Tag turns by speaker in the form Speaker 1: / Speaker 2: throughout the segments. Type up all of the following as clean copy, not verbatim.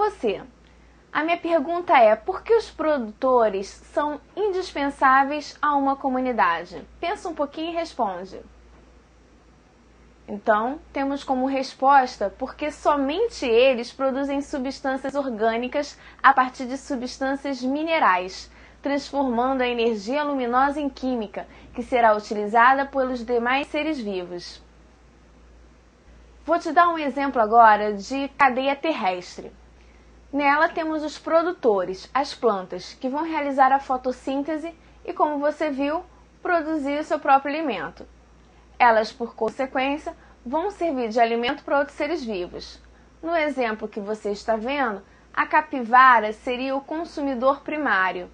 Speaker 1: você? A minha pergunta é, por que os produtores são indispensáveis a uma comunidade? Pensa um pouquinho e responde. Então, temos como resposta porque somente eles produzem substâncias orgânicas a partir de substâncias minerais, transformando a energia luminosa em química, que será utilizada pelos demais seres vivos. Vou te dar um exemplo agora de cadeia terrestre. Nela temos os produtores, as plantas, que vão realizar a fotossíntese e, como você viu, produzir o seu próprio alimento. Elas, por consequência, vão servir de alimento para outros seres vivos. No exemplo que você está vendo, a capivara seria o consumidor primário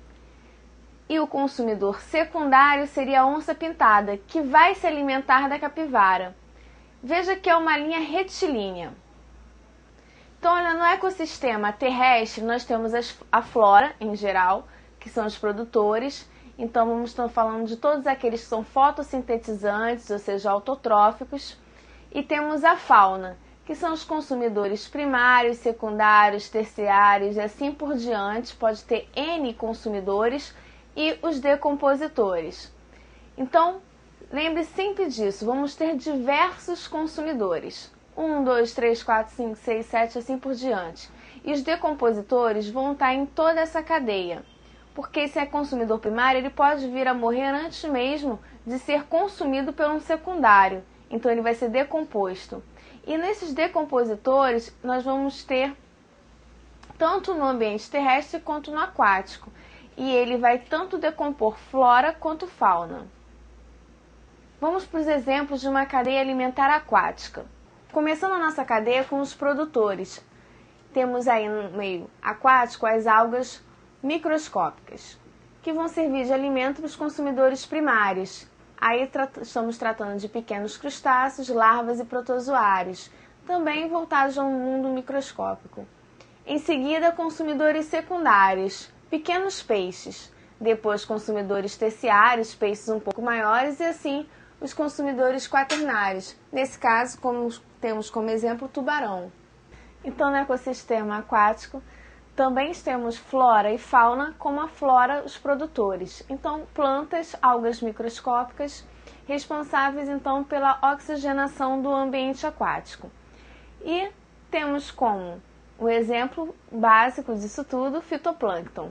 Speaker 1: e o consumidor secundário seria a onça-pintada, que vai se alimentar da capivara. Veja que é uma linha retilínea. Então, olha, no ecossistema terrestre, nós temos a flora, em geral, que são os produtores. Então, vamos estar falando de todos aqueles que são fotossintetizantes, ou seja, autotróficos. E temos a fauna, que são os consumidores primários, secundários, terciários e assim por diante. Pode ter N consumidores e os decompositores. Então, lembre sempre disso, vamos ter diversos consumidores. 1, 2, 3, 4, 5, 6, 7, assim por diante. E os decompositores vão estar em toda essa cadeia. Porque se é consumidor primário, ele pode vir a morrer antes mesmo de ser consumido por um secundário. Então ele vai ser decomposto. E nesses decompositores, nós vamos ter tanto no ambiente terrestre quanto no aquático. E ele vai tanto decompor flora quanto fauna. Vamos para os exemplos de uma cadeia alimentar aquática. Começando a nossa cadeia com os produtores. Temos aí no meio aquático as algas microscópicas, que vão servir de alimento para os consumidores primários. Aí estamos tratando de pequenos crustáceos, larvas e protozoários, também voltados ao mundo microscópico. Em seguida, consumidores secundários, pequenos peixes. Depois, consumidores terciários, peixes um pouco maiores, e assim os consumidores quaternários. Nesse caso, temos como exemplo o tubarão. Então, no ecossistema aquático, também temos flora e fauna, como a flora, os produtores. Então, plantas, algas microscópicas, responsáveis então pela oxigenação do ambiente aquático. E temos como o exemplo básico disso tudo, fitoplâncton.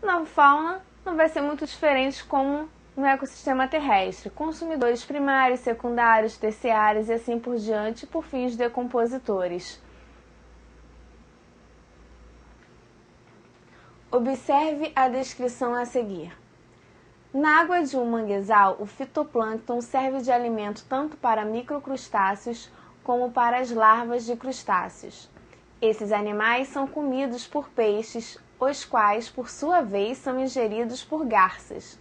Speaker 1: Na fauna, não vai ser muito diferente como no ecossistema terrestre, consumidores primários, secundários, terciários e assim por diante, por fim os decompositores. Observe a descrição a seguir. Na água de um manguezal, o fitoplâncton serve de alimento tanto para microcrustáceos como para as larvas de crustáceos. Esses animais são comidos por peixes, os quais, por sua vez, são ingeridos por garças.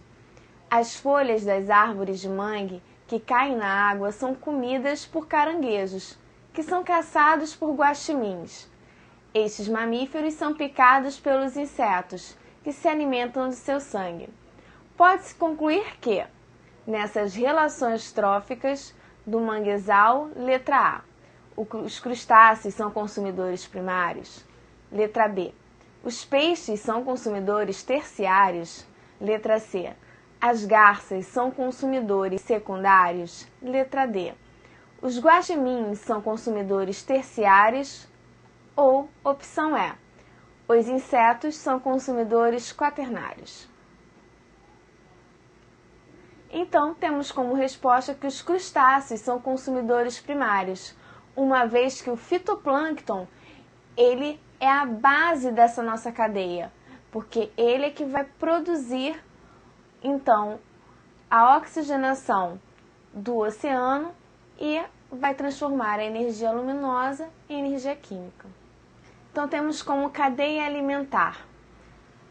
Speaker 1: As folhas das árvores de mangue que caem na água são comidas por caranguejos, que são caçados por guaximins. Estes mamíferos são picados pelos insetos, que se alimentam de seu sangue. Pode-se concluir que, nessas relações tróficas do manguezal, letra A, os crustáceos são consumidores primários, letra B, os peixes são consumidores terciários, letra C, as garças são consumidores secundários, letra D, os guaximins são consumidores terciários, ou opção E, os insetos são consumidores quaternários. Então, temos como resposta que os crustáceos são consumidores primários, uma vez que o fitoplâncton, ele é a base dessa nossa cadeia, porque ele é que vai produzir, então, a oxigenação do oceano e vai transformar a energia luminosa em energia química. Então, temos como cadeia alimentar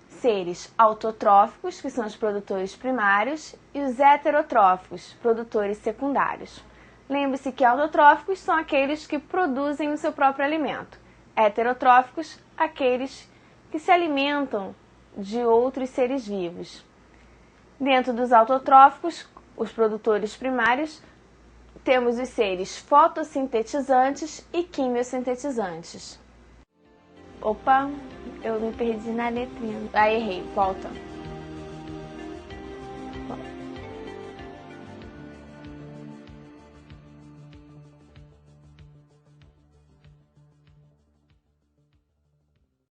Speaker 1: seres autotróficos, que são os produtores primários, e os heterotróficos, produtores secundários. Lembre-se que autotróficos são aqueles que produzem o seu próprio alimento. Heterotróficos, aqueles que se alimentam de outros seres vivos. Dentro dos autotróficos, os produtores primários, temos os seres fotossintetizantes e quimiosintetizantes. Opa, eu me perdi na letrinha. Ah, errei. Volta.